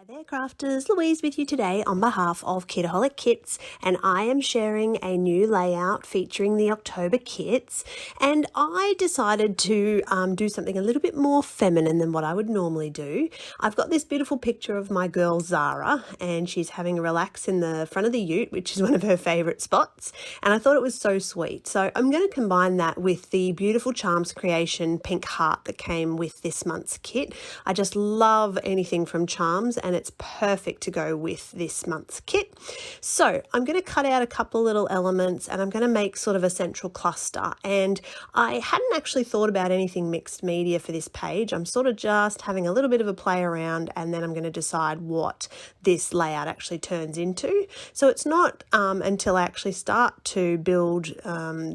Hi there crafters, Louise with you today on behalf of Kitaholic Kits, and I am sharing a new layout featuring the October kits. And I decided to do something a little bit more feminine than what I would normally do. I've got this beautiful picture of my girl Zara, and she's having a relax in the front of the ute, which is one of her favourite spots, and I thought it was so sweet. So I'm going to combine that with the beautiful Charms Creation pink heart that came with this month's kit. I just love anything from Charms, and it's perfect to go with this month's kit. So I'm going to cut out a couple little elements and I'm going to make sort of a central cluster. And I hadn't actually thought about anything mixed media for this page. I'm sort of just having a little bit of a play around, and then I'm going to decide what this layout actually turns into. So it's not until I actually start to build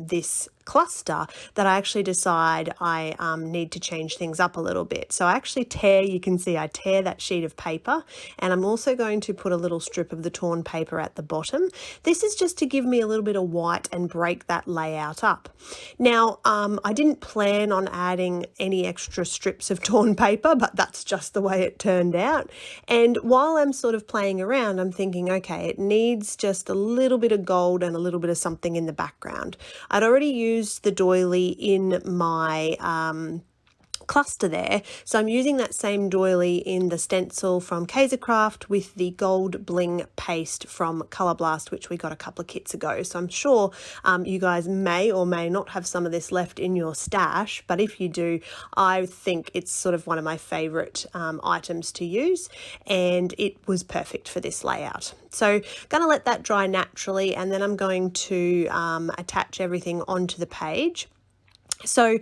this cluster that I actually decide I need to change things up a little bit. So I actually you can see I tear that sheet of paper, and I'm also going to put a little strip of the torn paper at the bottom. This is just to give me a little bit of white and break that layout up. Now I didn't plan on adding any extra strips of torn paper, but that's just the way it turned out. And while I'm sort of playing around, I'm thinking, okay, it needs just a little bit of gold and a little bit of something in the background. I'd already used the doily in my cluster there, so I'm using that same doily in the stencil from Kaisercraft with the gold bling paste from Colour Blast, which we got a couple of kits ago. So I'm sure you guys may or may not have some of this left in your stash, but if you do, I think it's sort of one of my favorite items to use, and it was perfect for this layout. So gonna let that dry naturally, and then I'm going to attach everything onto the page. So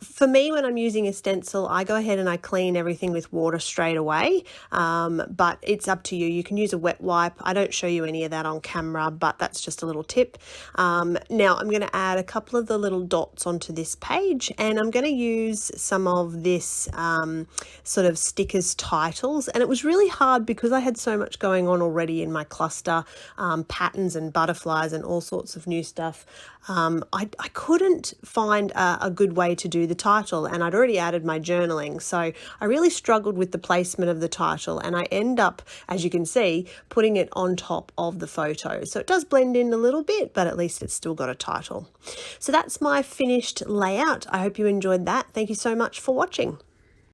for me, when I'm using a stencil, I go ahead and I clean everything with water straight away, but it's up to you. You can use a wet wipe. I don't show you any of that on camera, but that's just a little tip. Now I'm going to add a couple of the little dots onto this page, and I'm going to use some of this sort of stickers titles. And it was really hard because I had so much going on already in my cluster, patterns and butterflies and all sorts of new stuff. I couldn't find a good way to do the title, and I'd already added my journaling, so I really struggled with the placement of the title, and I end up, as you can see, putting it on top of the photo. So it does blend in a little bit, but at least it's still got a title. So that's my finished layout. I hope you enjoyed that. Thank you so much for watching.